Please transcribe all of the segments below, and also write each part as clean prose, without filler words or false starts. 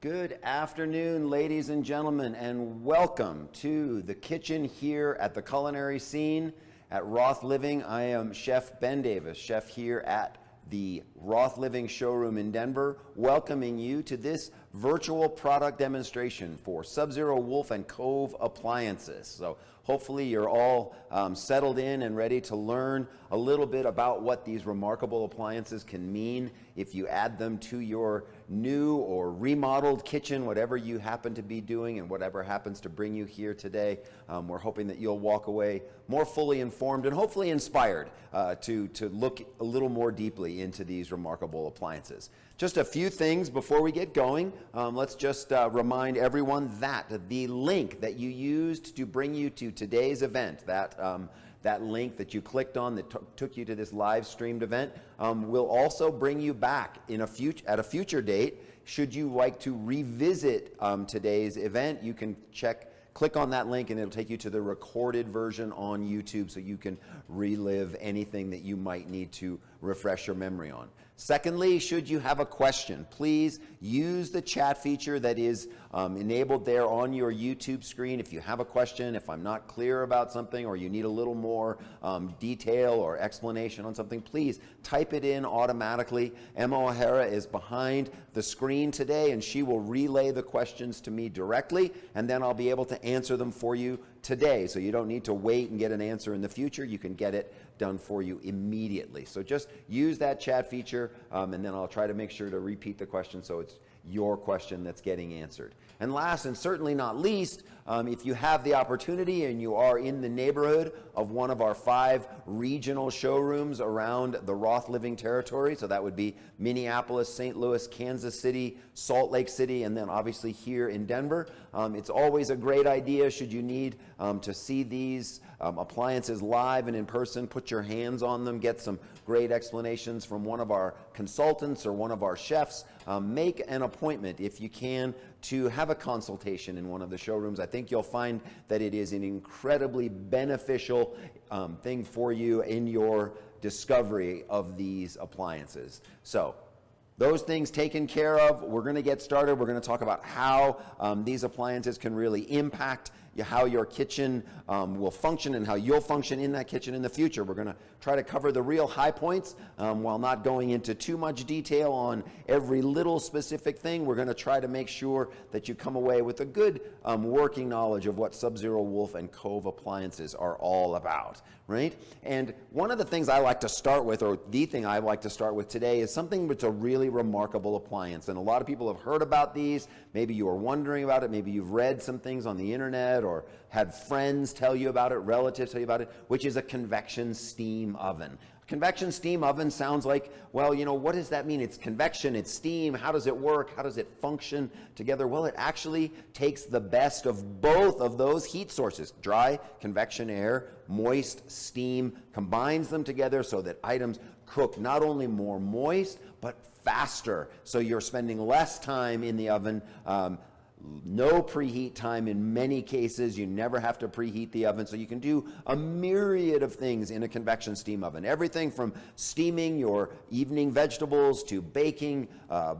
Good afternoon, ladies and gentlemen, and welcome to the kitchen here at the Culinary Scene at Roth Living. I am Chef Ben Davis, chef here at the Roth Living showroom in Denver, welcoming you to this virtual product demonstration for Sub-Zero Wolf and Cove appliances. So hopefully you're all settled in and ready to learn a little bit about what these remarkable appliances can mean if you add them to your new or remodeled kitchen, whatever you happen to be doing and whatever happens to bring you here today. We're hoping that you'll walk away more fully informed and hopefully inspired to look a little more deeply into these remarkable appliances. Just a few things before we get going. Let's just remind everyone that the link that you used to bring you to today's event, that link that you clicked on that took you to this live streamed event, will also bring you back at a future date. Should you like to revisit today's event, you can click on that link and it'll take you to the recorded version on YouTube so you can relive anything that you might need to refresh your memory on. Secondly, should you have a question, please use the chat feature that is enabled there on your YouTube screen. If you have a question, if I'm not clear about something or you need a little more detail or explanation on something, please type it in automatically. Emma O'Hara is behind the screen today and she will relay the questions to me directly, and then I'll be able to answer them for you today. So you don't need to wait and get an answer in the future. You can get it done for you immediately. So just use that chat feature and then I'll try to make sure to repeat the question so it's your question that's getting answered. And last and certainly not least, if you have the opportunity and you are in the neighborhood of one of our 5 regional showrooms around the Roth Living territory, so that would be Minneapolis, St. Louis, Kansas City, Salt Lake City, and then obviously here in Denver, it's always a great idea, should you need to see these appliances live and in person, put your hands on them, get some great explanations from one of our consultants or one of our chefs. Make an appointment if you can to have a consultation in one of the showrooms. I think you'll find that it is an incredibly beneficial thing for you in your discovery of these appliances. So those things taken care of, we're going to get started. We're going to talk about how these appliances can really impact how your kitchen will function and how you'll function in that kitchen in the future. We're going to try to cover the real high points while not going into too much detail on every little specific thing. We're going to try to make sure that you come away with a good working knowledge of what Sub-Zero Wolf and Cove appliances are all about, right? And one of the things I like to start with, or the thing I like to start with today, is something that's a really remarkable appliance. And a lot of people have heard about these. Maybe you are wondering about it. Maybe you've read some things on the internet or had friends tell you about it, relatives tell you about it, which is a convection steam oven. Convection steam oven sounds like, well, you know, what does that mean? It's convection, it's steam, how does it work? How does it function together? Well, it actually takes the best of both of those heat sources, dry convection air, moist steam, combines them together so that items cook not only more moist, but faster. So you're spending less time in the oven, no preheat time in many cases. You never have to preheat the oven, so you can do a myriad of things in a convection steam oven. Everything from steaming your evening vegetables to baking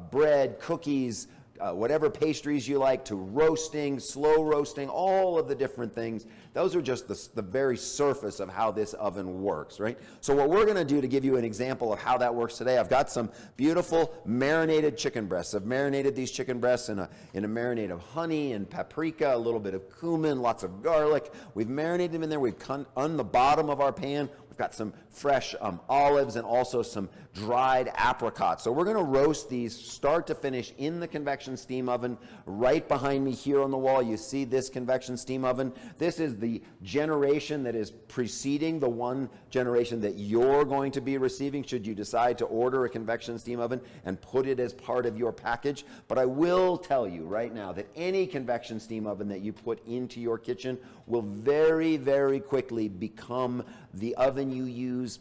bread, cookies, whatever pastries you like, to roasting, slow roasting, all of the different things. Those are just the very surface of how this oven works, right? So what we're going to do to give you an example of how that works today, I've got some beautiful marinated chicken breasts. I've marinated these chicken breasts in a marinade of honey and paprika, a little bit of cumin, lots of garlic. We've marinated them in there. We've on the bottom of our pan, we've got some fresh olives and also some dried apricots. So we're going to roast these start to finish in the convection steam oven. Right behind me here on the wall, you see this convection steam oven. This is the generation that is preceding the one generation that you're going to be receiving should you decide to order a convection steam oven and put it as part of your package. But I will tell you right now that any convection steam oven that you put into your kitchen will very, very quickly become the oven you use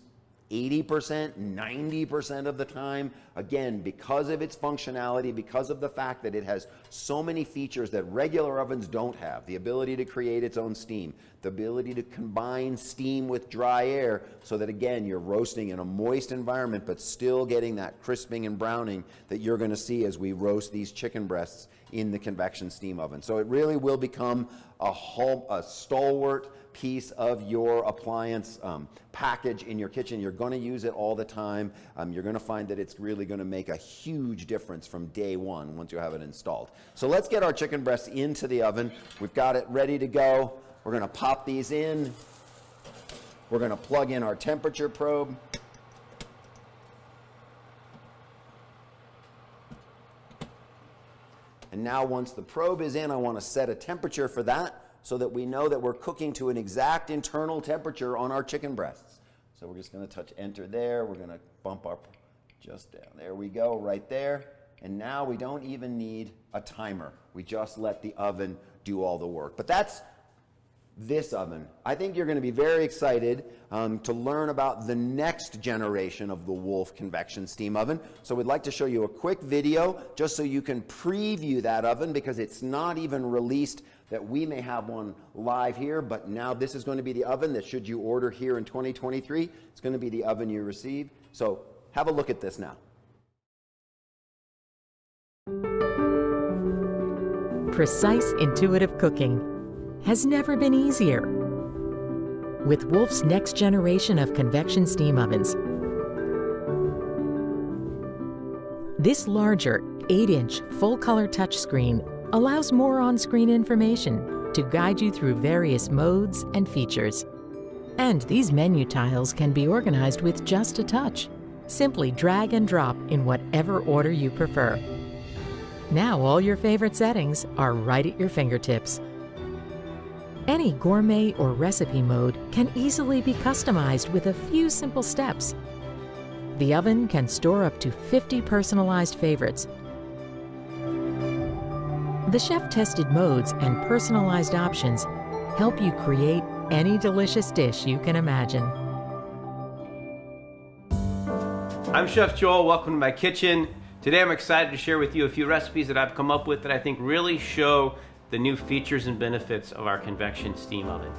80%, 90% of the time. Again, because of its functionality, because of the fact that it has so many features that regular ovens don't have, the ability to create its own steam, the ability to combine steam with dry air so that, again, you're roasting in a moist environment but still getting that crisping and browning that you're going to see as we roast these chicken breasts in the convection steam oven. So it really will become a stalwart piece of your appliance package in your kitchen. You're going to use it all the time. You're going to find that it's really going to make a huge difference from day one once you have it installed. So let's get our chicken breasts into the oven. We've got it ready to go. We're going to pop these in. We're going to plug in our temperature probe. And now once the probe is in, I want to set a temperature for that so that we know that we're cooking to an exact internal temperature on our chicken breasts. So we're just going to touch enter there. We're going to bump up just down. There we go, right there. And now we don't even need a timer. We just let the oven do all the work. But that's this oven. I think you're going to be very excited to learn about the next generation of the Wolf convection steam oven. So we'd like to show you a quick video just so you can preview that oven, because it's not even released that we may have one live here, but now this is going to be the oven that, should you order here in 2023, it's going to be the oven you receive. So have a look at this now. Precise, intuitive cooking has never been easier. With Wolf's next generation of convection steam ovens, this larger 8-inch full-color touchscreen allows more on-screen information to guide you through various modes and features. And these menu tiles can be organized with just a touch. Simply drag and drop in whatever order you prefer. Now all your favorite settings are right at your fingertips. Any gourmet or recipe mode can easily be customized with a few simple steps. The oven can store up to 50 personalized favorites. The chef-tested modes and personalized options help you create any delicious dish you can imagine. I'm Chef Joel, welcome to my kitchen. Today I'm excited to share with you a few recipes that I've come up with that I think really show the new features and benefits of our convection steam oven.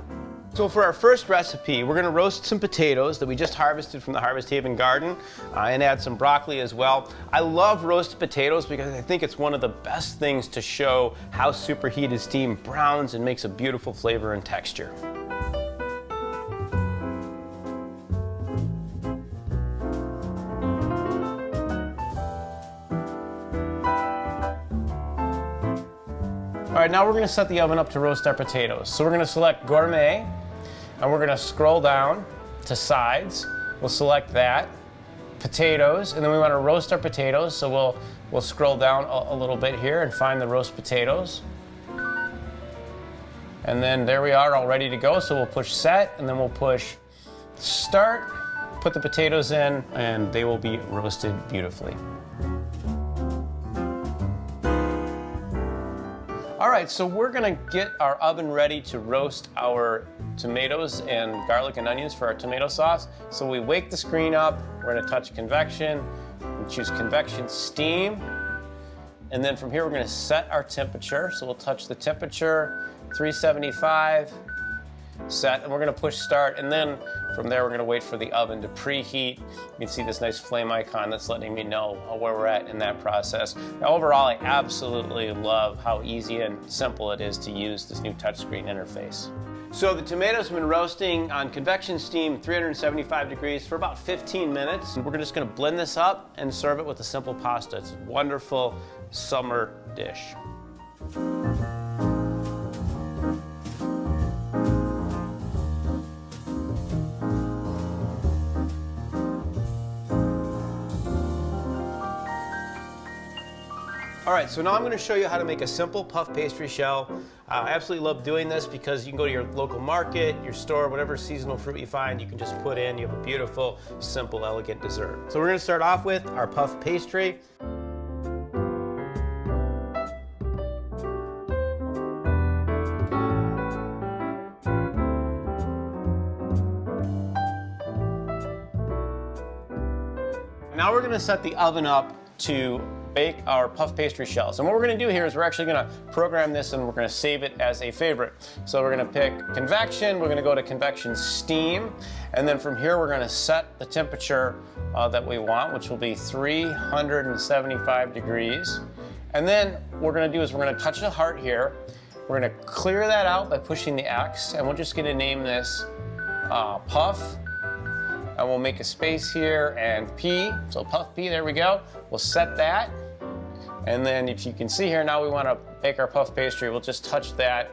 So for our first recipe, we're going to roast some potatoes that we just harvested from the Harvest Haven garden and add some broccoli as well. I love roasted potatoes because I think it's one of the best things to show how superheated steam browns and makes a beautiful flavor and texture. All right, now we're going to set the oven up to roast our potatoes. So we're going to select Gourmet, and we're going to scroll down to Sides. We'll select that, Potatoes, and then we want to roast our potatoes. So we'll scroll down a little bit here and find the roast potatoes. And then there we are, all ready to go. So we'll push Set, and then we'll push Start, put the potatoes in, and they will be roasted beautifully. All right, so we're gonna get our oven ready to roast our tomatoes and garlic and onions for our tomato sauce. So we wake the screen up, we're gonna touch convection, and choose convection steam. And then from here, we're gonna set our temperature. So we'll touch the temperature, 375, set, and we're gonna push start. And then from there, we're gonna wait for the oven to preheat. You can see this nice flame icon that's letting me know where we're at in that process. Now, overall, I absolutely love how easy and simple it is to use this new touchscreen interface. So the tomatoes have been roasting on convection steam, 375 degrees for about 15 minutes. We're just gonna blend this up and serve it with a simple pasta. It's a wonderful summer dish. All right, so now I'm going to show you how to make a simple puff pastry shell. I absolutely love doing this because you can go to your local market, your store, whatever seasonal fruit you find, you can just put in. You have a beautiful, simple, elegant dessert. So we're going to start off with our puff pastry. now we're gonna set the oven up to bake our puff pastry shells. And what we're gonna do here is we're actually gonna program this and we're gonna save it as a favorite. So we're gonna pick convection, we're gonna go to convection steam, and then from here we're gonna set the temperature that we want, which will be 375 degrees. And then what we're gonna do is we're gonna touch the heart here. We're gonna clear that out by pushing the X, and we're just gonna name this puff. And we'll make a space here and P, so puff P, there we go. We'll set that. And then if you can see here, now we want to bake our puff pastry. We'll just touch that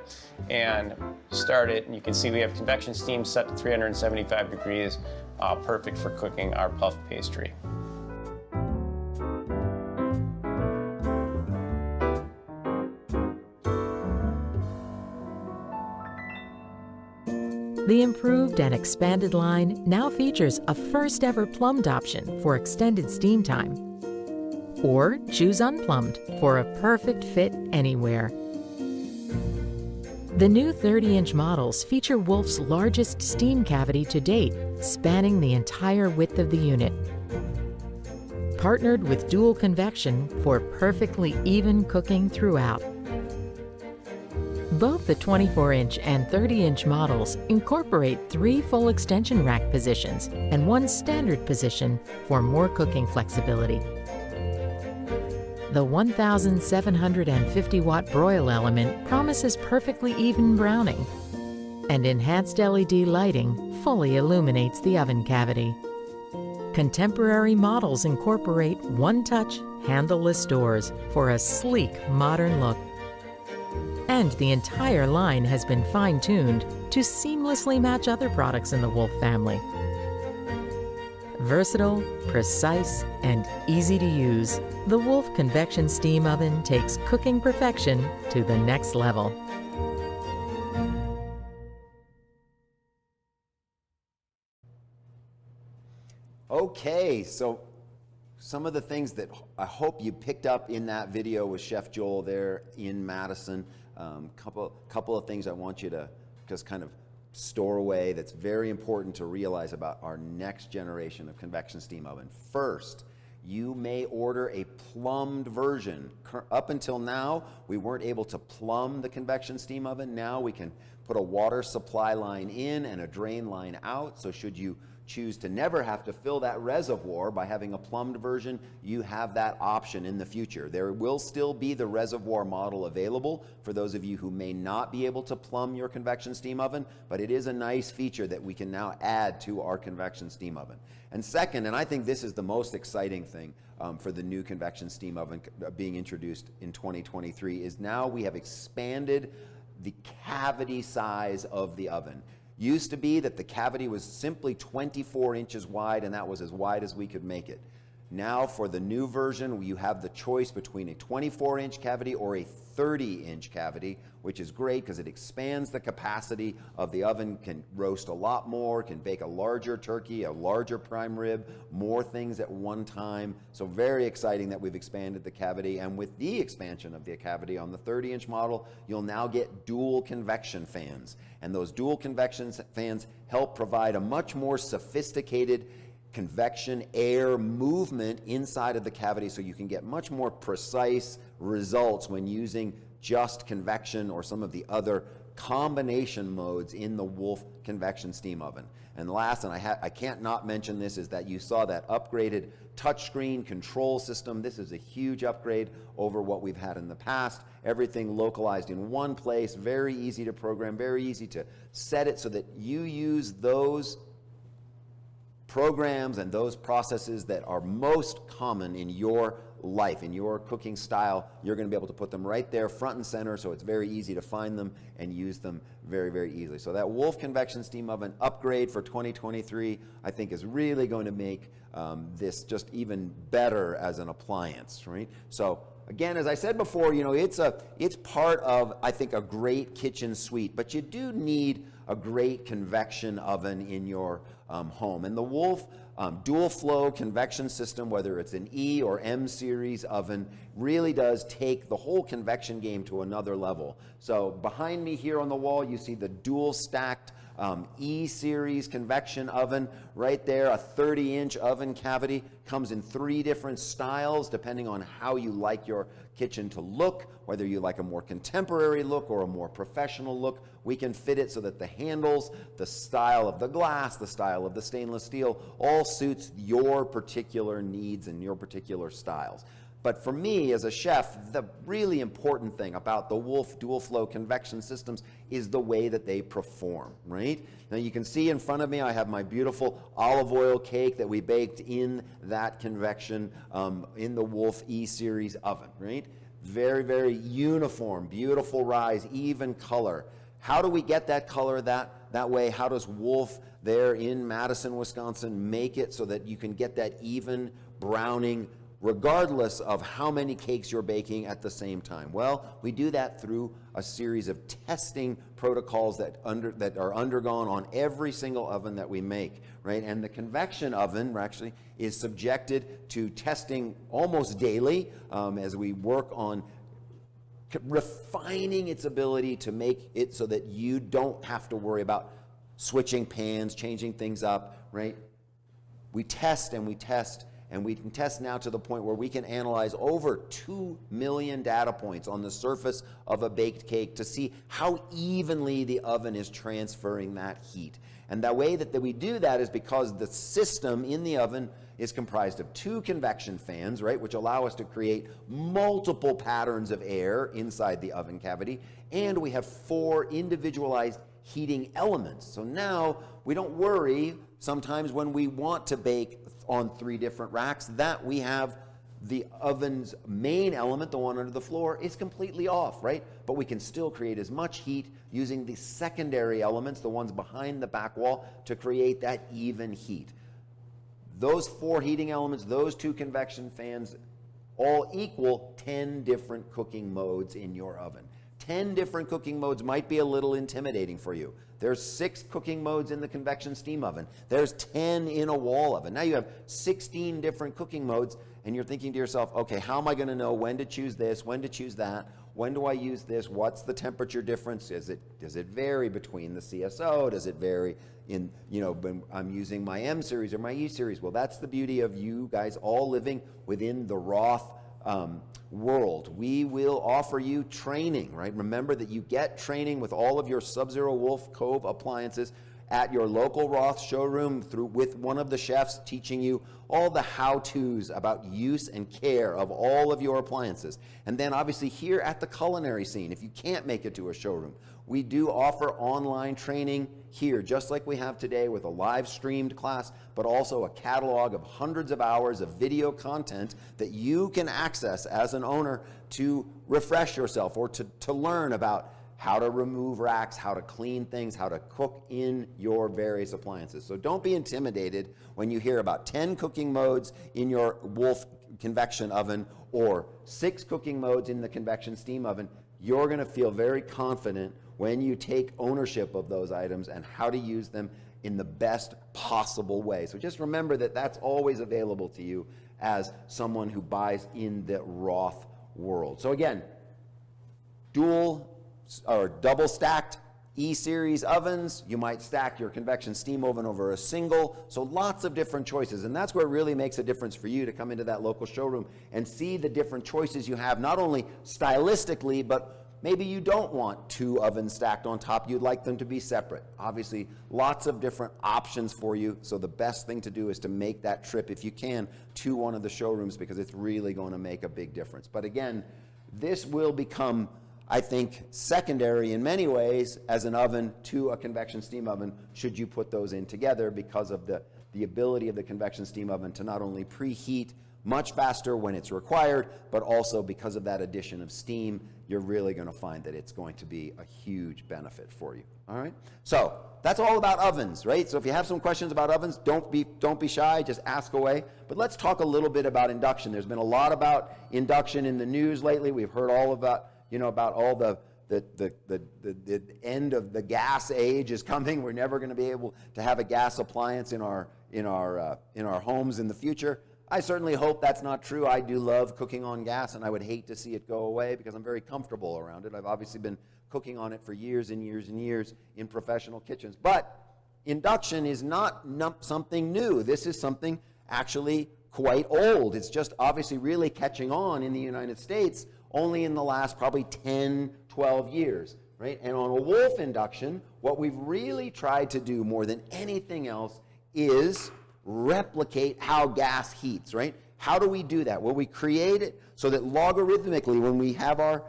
and start it. And you can see we have convection steam set to 375 degrees, perfect for cooking our puff pastry. The improved and expanded line now features a first-ever plumbed option for extended steam time. Or choose unplumbed for a perfect fit anywhere. The new 30-inch models feature Wolf's largest steam cavity to date, spanning the entire width of the unit. Partnered with dual convection for perfectly even cooking throughout. Both the 24-inch and 30-inch models incorporate 3 full extension rack positions and 1 standard position for more cooking flexibility. The 1,750-watt broil element promises perfectly even browning, and enhanced LED lighting fully illuminates the oven cavity. Contemporary models incorporate one-touch, handleless doors for a sleek, modern look. And the entire line has been fine-tuned to seamlessly match other products in the Wolf family. Versatile, precise, and easy to use, the Wolf Convection Steam Oven takes cooking perfection to the next level. Okay, so some of the things that I hope you picked up in that video with Chef Joel there in Madison. Couple of things I want you to just kind of store away that's very important to realize about our next generation of convection steam oven. First, you may order a plumbed version. Up until now, we weren't able to plumb the convection steam oven. Now we can put a water supply line in and a drain line out. So should you choose to never have to fill that reservoir by having a plumbed version, you have that option in the future. There will still be the reservoir model available for those of you who may not be able to plumb your convection steam oven, but it is a nice feature that we can now add to our convection steam oven. And second, and I think this is the most exciting thing for the new convection steam oven being introduced in 2023, is now we have expanded the cavity size of the oven. Used to be that the cavity was simply 24 inches wide, and that was as wide as we could make it. Now for the new version, you have the choice between a 24-inch cavity or a 30-inch cavity, which is great because it expands the capacity of the oven, can roast a lot more, can bake a larger turkey, a larger prime rib, more things at one time. So very exciting that we've expanded the cavity. And with the expansion of the cavity on the 30-inch model, you'll now get dual convection fans. And those dual convection fans help provide a much more sophisticated convection air movement inside of the cavity, so you can get much more precise results when using just convection or some of the other combination modes in the Wolf convection steam oven. And last, and I can't not mention this, is that you saw that upgraded touchscreen control system. This is a huge upgrade over what we've had in the past. Everything localized in one place, very easy to program, very easy to set it so that you use those programs and those processes that are most common in your life, in your cooking style. You're going to be able to put them right there front and center, so it's very easy to find them and use them very, very easily. So that Wolf convection steam oven upgrade for 2023, I think, is really going to make this just even better as an appliance, right? So again, as I said before, you know, it's part of, I think, a great kitchen suite, but you do need a great convection oven in your home. And the Wolf dual flow convection system, whether it's an E or M series oven, really does take the whole convection game to another level. So behind me here on the wall, you see the dual stacked E-Series convection oven right there, a 30-inch oven cavity. Comes in 3 different styles depending on how you like your kitchen to look, whether you like a more contemporary look or a more professional look. We can fit it so that the handles, the style of the glass, the style of the stainless steel, all suits your particular needs and your particular styles. But for me as a chef, the really important thing about the Wolf dual flow convection systems is the way that they perform, right? Now you can see in front of me I have my beautiful olive oil cake that we baked in that convection in the Wolf E-Series oven, right? Very, very uniform, beautiful rise, even color. How do we get that color that way? How does Wolf there in Madison, Wisconsin make it so that you can get that even browning regardless of how many cakes you're baking at the same time? Well, we do that through a series of testing protocols that are undergone on every single oven that we make, right? And the convection oven actually is subjected to testing almost daily as we work on refining its ability to make it so that you don't have to worry about switching pans, changing things up, right? We test and we test, and we can test now to the point where we can analyze over 2 million data points on the surface of a baked cake to see how evenly the oven is transferring that heat. And the way that we do that is because the system in the oven is comprised of 2 convection fans, right, which allow us to create multiple patterns of air inside the oven cavity, and we have 4 individualized heating elements. So now we don't worry sometimes when we want to bake on 3 different racks that we have the oven's main element, the one under the floor, is completely off, right? But we can still create as much heat using the secondary elements, the ones behind the back wall, to create that even heat. Those 4 heating elements, those 2 convection fans, all equal 10 different cooking modes in your oven. 10 different cooking modes might be a little intimidating for you. There's 6 cooking modes in the convection steam oven. There's 10 in a wall oven. Now you have 16 different cooking modes, and you're thinking to yourself, okay, how am I going to know when to choose this, when to choose that? When do I use this? What's the temperature difference? Does it vary between the CSO? Does it vary in, when I'm using my M series or my E series? Well, that's the beauty of you guys all living within the Roth world. We will offer you training, right? Remember that you get training with all of your Sub-Zero Wolf Cove appliances at your local Roth showroom with one of the chefs teaching you all the how-tos about use and care of all of your appliances. And then obviously here at the Culinary Scene, if you can't make it to a showroom, we do offer online training here, just like we have today with a live streamed class, but also a catalog of hundreds of hours of video content that you can access as an owner to refresh yourself or to learn about how to remove racks, how to clean things, how to cook in your various appliances. So don't be intimidated when you hear about 10 cooking modes in your Wolf convection oven or 6 cooking modes in the convection steam oven. You're going to feel very confident when you take ownership of those items and how to use them in the best possible way. So just remember that that's always available to you as someone who buys in the Roth world. So again, dual or double stacked E-Series ovens. You might stack your convection steam oven over a single. So lots of different choices. And that's where it really makes a difference for you to come into that local showroom and see the different choices you have, not only stylistically, but maybe you don't want 2 ovens stacked on top. You'd like them to be separate. Obviously, lots of different options for you. So the best thing to do is to make that trip, if you can, to one of the showrooms, because it's really going to make a big difference. But again, this will become, I think, secondary in many ways as an oven to a convection steam oven, should you put those in together, because of the ability of the convection steam oven to not only preheat much faster when it's required, but also because of that addition of steam, you're really going to find that it's going to be a huge benefit for you. All right? So that's all about ovens, right? So if you have some questions about ovens, don't be shy, just ask away. But let's talk a little bit about induction. There's been a lot about induction in the news lately. We've heard all about, about all the end of the gas age is coming. We're never going to be able to have a gas appliance in our homes in the future. I certainly hope that's not true. I do love cooking on gas, and I would hate to see it go away because I'm very comfortable around it. I've obviously been cooking on it for years and years and years in professional kitchens. But induction is not something new. This is something actually quite old. It's just obviously really catching on in the United States only in the last probably 10, 12 years, right? And on a Wolf induction, what we've really tried to do more than anything else is replicate how gas heats, right? How do we do that? Well, we create it so that logarithmically, when we have our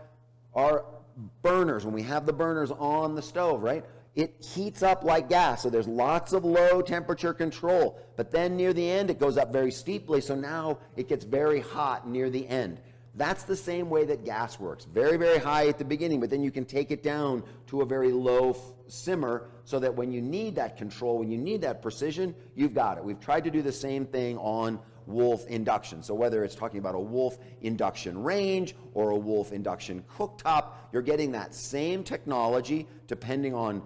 burners, when we have the burners on the stove, right, it heats up like gas. So there's lots of low temperature control. But then near the end, it goes up very steeply. So now it gets very hot near the end. That's the same way that gas works. Very, very high at the beginning, but then you can take it down to a very low simmer so that when you need that control, when you need that precision, you've got it. We've tried to do the same thing on Wolf induction. So whether it's talking about a Wolf induction range or a Wolf induction cooktop, you're getting that same technology depending on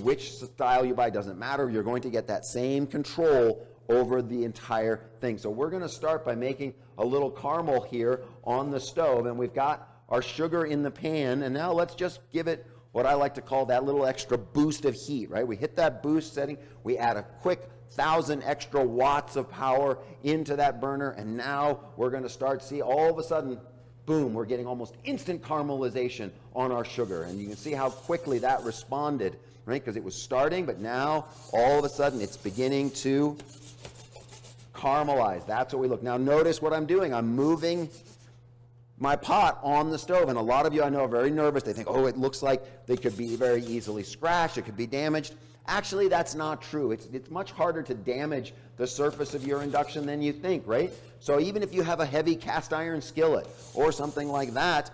which style you buy. Doesn't matter. You're going to get that same control over the entire thing. So we're going to start by making a little caramel here on the stove, and we've got our sugar in the pan, and now let's just give it what I like to call that little extra boost of heat, right? We hit that boost setting, we add a quick 1,000 extra watts of power into that burner, and now we're going to start see all of a sudden, boom, we're getting almost instant caramelization on our sugar, and you can see how quickly that responded, right? Because it was starting, but now all of a sudden it's beginning to caramelize. That's what we look. Now notice what I'm doing. I'm moving my pot on the stove, and a lot of you I know are very nervous. They think, oh, it looks like they could be very easily scratched, it could be damaged. Actually, that's not true. It's much harder to damage the surface of your induction than you think, right? So even if you have a heavy cast iron skillet or something like that,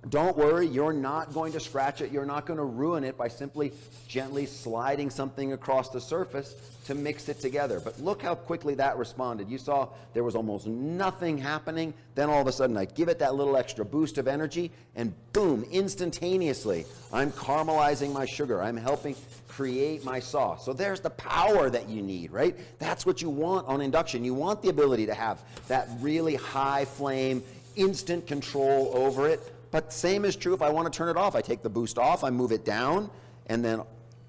don't worry, you're not going to scratch it. You're not going to ruin it by simply gently sliding something across the surface to mix it together. But look how quickly that responded. You saw there was almost nothing happening. Then all of a sudden I give it that little extra boost of energy, and boom, instantaneously, I'm caramelizing my sugar. I'm helping create my sauce. So there's the power that you need, right? That's what you want on induction. You want the ability to have that really high flame, instant control over it. But same is true if I want to turn it off. I take the boost off, I move it down, and then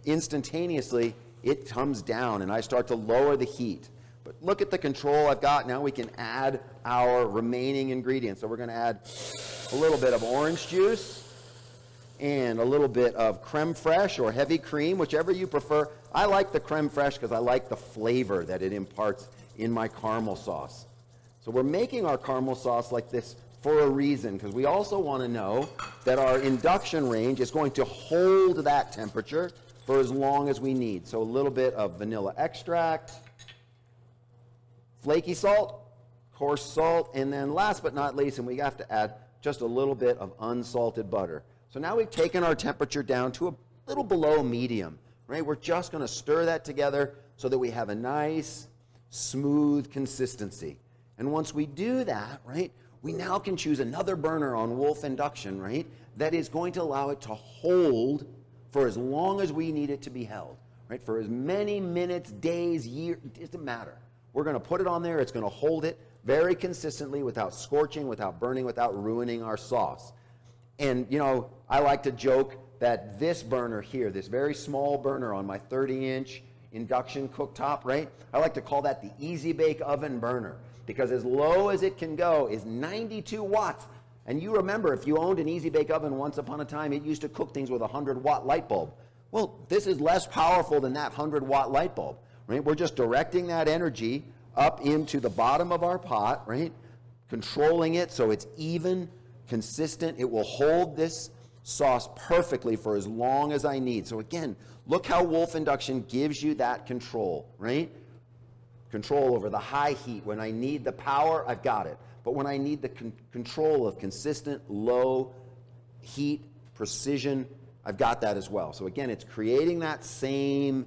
instantaneously it comes down and I start to lower the heat. But look at the control I've got. Now we can add our remaining ingredients. So we're going to add a little bit of orange juice and a little bit of creme fraiche or heavy cream, whichever you prefer. I like the creme fraiche because I like the flavor that it imparts in my caramel sauce. So we're making our caramel sauce like this for a reason, because we also want to know that our induction range is going to hold that temperature for as long as we need. So a little bit of vanilla extract, flaky salt, coarse salt, and then last but not least, and we have to add just a little bit of unsalted butter. So now we've taken our temperature down to a little below medium, right? We're just going to stir that together so that we have a nice, smooth consistency. And once we do that, right, we now can choose another burner on Wolf induction, right, that is going to allow it to hold for as long as we need it to be held, right, for as many minutes, days, years, it doesn't matter. We're going to put it on there. It's going to hold it very consistently without scorching, without burning, without ruining our sauce. And, you know, I like to joke that this burner here, this very small burner on my 30-inch induction cooktop, right, I like to call that the Easy Bake Oven burner, because as low as it can go is 92 watts. And you remember, if you owned an Easy Bake Oven once upon a time, it used to cook things with a 100-watt light bulb. Well, this is less powerful than that 100-watt light bulb, right? We're just directing that energy up into the bottom of our pot, right? Controlling it so it's even, consistent. It will hold this sauce perfectly for as long as I need. So again, look how Wolf induction gives you that control, right? Control over the high heat. When I need the power, I've got it. But when I need the control of consistent low heat, precision, I've got that as well. So again, it's creating that same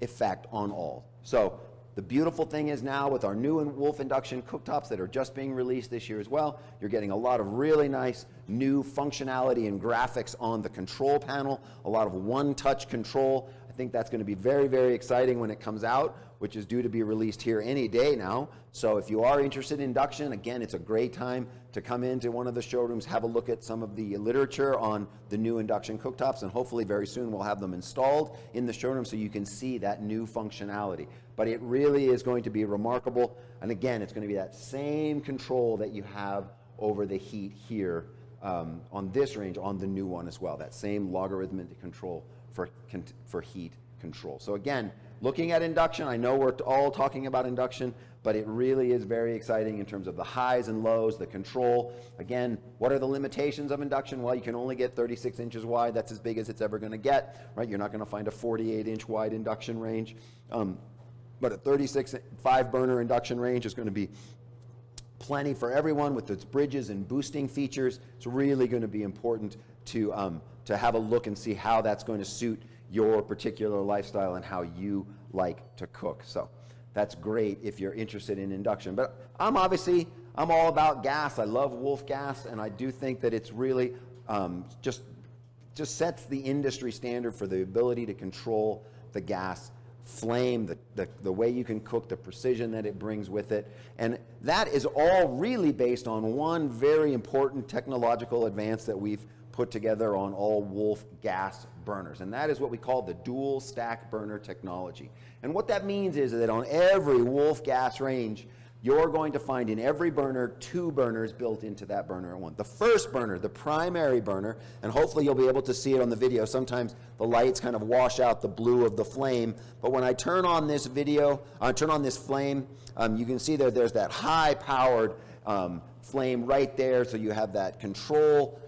effect on all. So the beautiful thing is now with our new Wolf induction cooktops that are just being released this year as well, you're getting a lot of really nice new functionality and graphics on the control panel, a lot of one-touch control. I think that's going to be very, very exciting when it comes out, which is due to be released here any day now. So if you are interested in induction, again, it's a great time to come into one of the showrooms, have a look at some of the literature on the new induction cooktops, and hopefully very soon we'll have them installed in the showroom so you can see that new functionality. But it really is going to be remarkable. And again, it's going to be that same control that you have over the heat here on this range, on the new one as well, that same logarithmic control for heat control. So again, looking at induction, I know we're all talking about induction, but it really is very exciting in terms of the highs and lows, the control. Again, what are the limitations of induction? Well, you can only get 36 inches wide. That's as big as it's ever going to get, right? You're not going to find a 48-inch wide induction range. But a 36 5-burner induction range is going to be plenty for everyone with its bridges and boosting features. It's really going to be important to have a look and see how that's going to suit your particular lifestyle and how you like to cook. So that's great if you're interested in induction. But I'm all about gas. I love Wolf gas, and I do think that it's really just sets the industry standard for the ability to control the gas flame, the way you can cook, the precision that it brings with it. And that is all really based on one very important technological advance that we've put together on all Wolf gas burners, and that is what we call the dual stack burner technology. And what that means is that on every Wolf gas range, you're going to find in every burner 2 burners built into that burner at once. The first burner, the primary burner, and hopefully you'll be able to see it on the video. Sometimes the lights kind of wash out the blue of the flame, but when I turn on this flame, you can see there's that high-powered flame right there, so you have that control,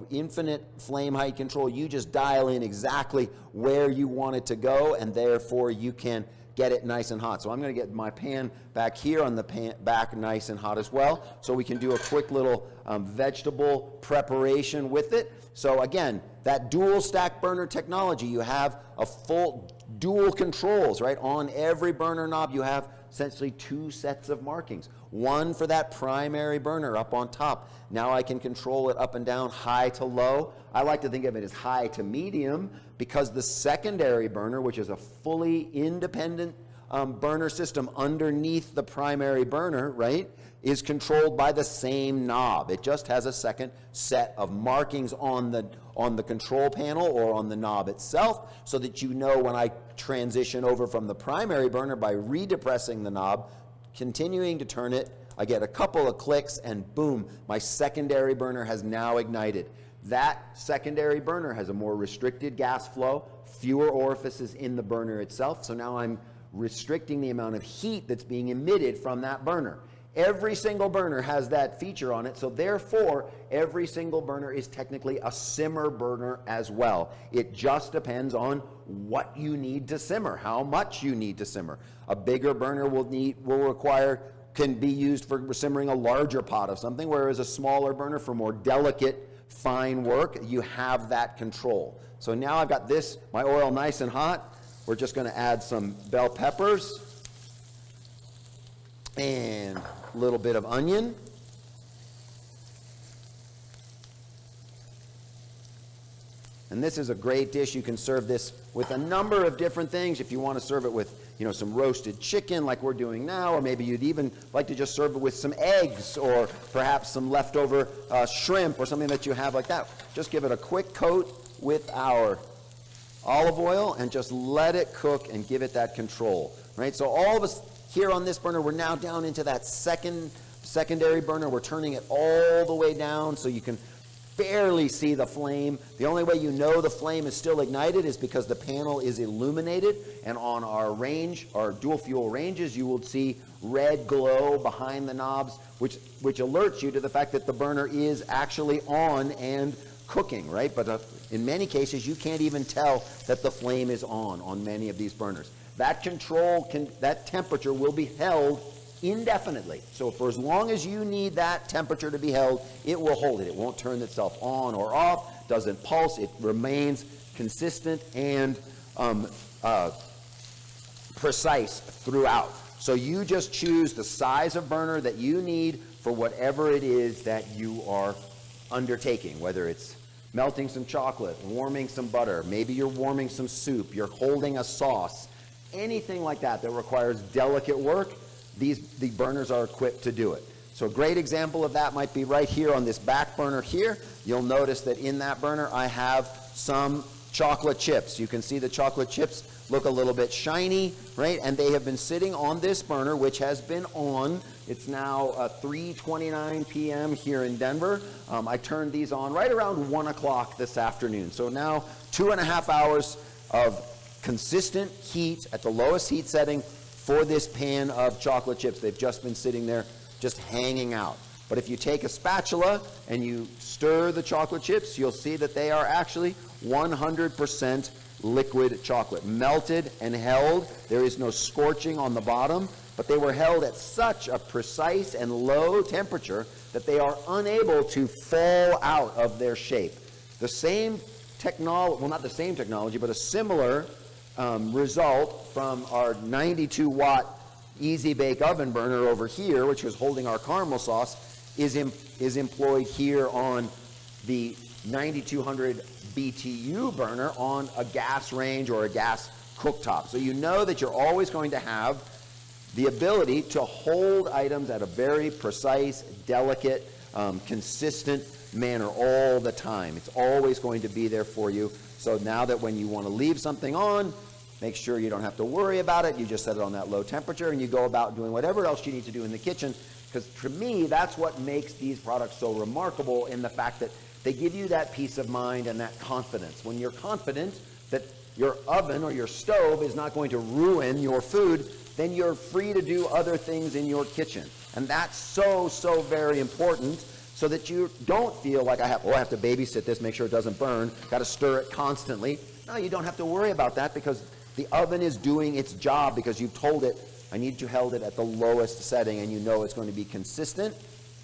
infinite flame height control. You just dial in exactly where you want it to go, and therefore you can get it nice and hot. So I'm going to get my pan back here on the back nice and hot as well, so we can do a quick little vegetable preparation with it. So again, that dual stack burner technology, you have a full dual controls, right? On every burner knob, you have essentially 2 sets of markings. One for that primary burner up on top. Now I can control it up and down, high to low. I like to think of it as high to medium, because the secondary burner, which is a fully independent burner system underneath the primary burner, right, is controlled by the same knob. It just has a second set of markings on the control panel or on the knob itself, so that you know when I transition over from the primary burner by redepressing the knob, continuing to turn it, I get a couple of clicks, and boom, my secondary burner has now ignited. That secondary burner has a more restricted gas flow, fewer orifices in the burner itself, so now I'm restricting the amount of heat that's being emitted from that burner. Every single burner has that feature on it, so therefore every single burner is technically a simmer burner as well. It just depends on what you need to simmer, how much you need to simmer. A bigger burner can be used for simmering a larger pot of something, whereas a smaller burner for more delicate, fine work, you have that control. So now I've got my oil nice and hot. We're just going to add some bell peppers and a little bit of onion. And this is a great dish. You can serve this with a number of different things. If you want to serve it with, some roasted chicken like we're doing now, or maybe you'd even like to just serve it with some eggs, or perhaps some leftover shrimp or something that you have like that. Just give it a quick coat with our olive oil and just let it cook and give it that control, right? So all of us here on this burner, we're now down into that secondary burner. We're turning it all the way down so you can barely see the flame. The only way you know the flame is still ignited is because the panel is illuminated, and on our dual fuel ranges, you will see red glow behind the knobs, which alerts you to the fact that the burner is actually on and cooking, right? But in many cases, you can't even tell that the flame is on many of these burners. That that temperature will be held indefinitely. So for as long as you need that temperature to be held, it will hold it. It won't turn itself on or off, doesn't pulse. It remains consistent and precise throughout. So you just choose the size of burner that you need for whatever it is that you are undertaking, whether it's melting some chocolate, warming some butter, maybe you're warming some soup, you're holding a sauce, anything like that that requires delicate work, the burners are equipped to do it. So a great example of that might be right here on this back burner here. You'll notice that in that burner I have some chocolate chips. You can see the chocolate chips look a little bit shiny, right? And they have been sitting on this burner, which has been on. It's now 3:29 p.m. here in Denver. I turned these on right around 1 o'clock this afternoon. So now 2.5 hours of consistent heat at the lowest heat setting for this pan of chocolate chips. They've just been sitting there, just hanging out. But if you take a spatula and you stir the chocolate chips, you'll see that they are actually 100% liquid chocolate, melted and held. There is no scorching on the bottom, but they were held at such a precise and low temperature that they are unable to fall out of their shape. The same technology, well, not the same technology, but a similar result from our 92-watt Easy Bake Oven burner over here, which was holding our caramel sauce, is employed here on the 9200 BTU burner on a gas range or a gas cooktop. So you know that you're always going to have the ability to hold items at a very precise, delicate, consistent manner all the time. It's always going to be there for you. So now that when you want to leave something on, make sure you don't have to worry about it. You just set it on that low temperature and you go about doing whatever else you need to do in the kitchen. Because for me, that's what makes these products so remarkable, in the fact that they give you that peace of mind and that confidence. When you're confident that your oven or your stove is not going to ruin your food, then you're free to do other things in your kitchen. And that's so, so very important, so that you don't feel like I have to babysit this, make sure it doesn't burn, got to stir it constantly. No, you don't have to worry about that, because the oven is doing its job, because you've told it, I need you held it at the lowest setting, and you know it's going to be consistent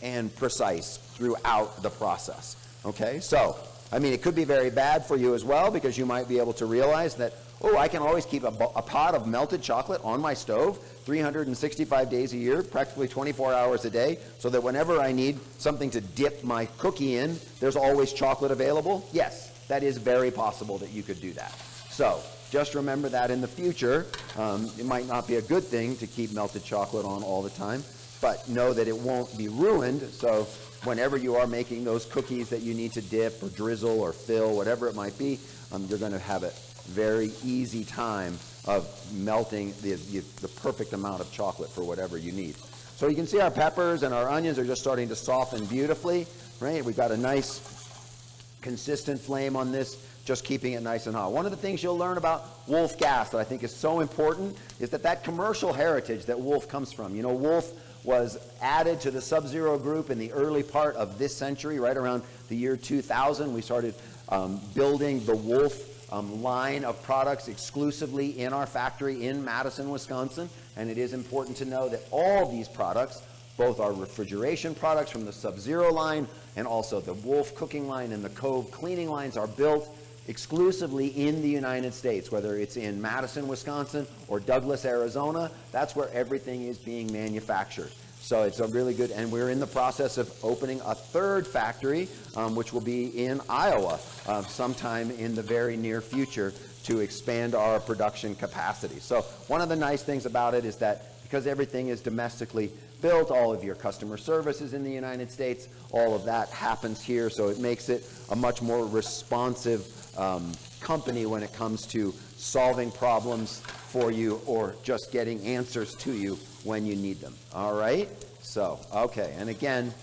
and precise throughout the process. Okay, so, I mean, it could be very bad for you as well, because you might be able to realize that, oh, I can always keep a pot of melted chocolate on my stove 365 days a year, practically 24 hours a day, so that whenever I need something to dip my cookie in, there's always chocolate available. Yes, that is very possible that you could do that. So, just remember that in the future. It might not be a good thing to keep melted chocolate on all the time, but know that it won't be ruined. So whenever you are making those cookies that you need to dip or drizzle or fill, whatever it might be, you're going to have a very easy time of melting the perfect amount of chocolate for whatever you need. So you can see our peppers and our onions are just starting to soften beautifully, right? We've got a nice consistent flame on this, just keeping it nice and hot. One of the things you'll learn about Wolf gas that I think is so important is that commercial heritage that Wolf comes from. You know, Wolf was added to the Sub-Zero group in the early part of this century, right around the year 2000. We started building the Wolf line of products exclusively in our factory in Madison, Wisconsin. And it is important to know that all these products, both our refrigeration products from the Sub-Zero line and also the Wolf cooking line and the Cove cleaning lines, are built exclusively in the United States, whether it's in Madison, Wisconsin or Douglas, Arizona. That's where everything is being manufactured. So it's a really good, and we're in the process of opening a third factory, which will be in Iowa sometime in the very near future, to expand our production capacity. So one of the nice things about it is that because everything is domestically built, all of your customer service is in the United States, all of that happens here, so it makes it a much more responsive company when it comes to solving problems for you or just getting answers to you when you need them. All right? So, okay. And again,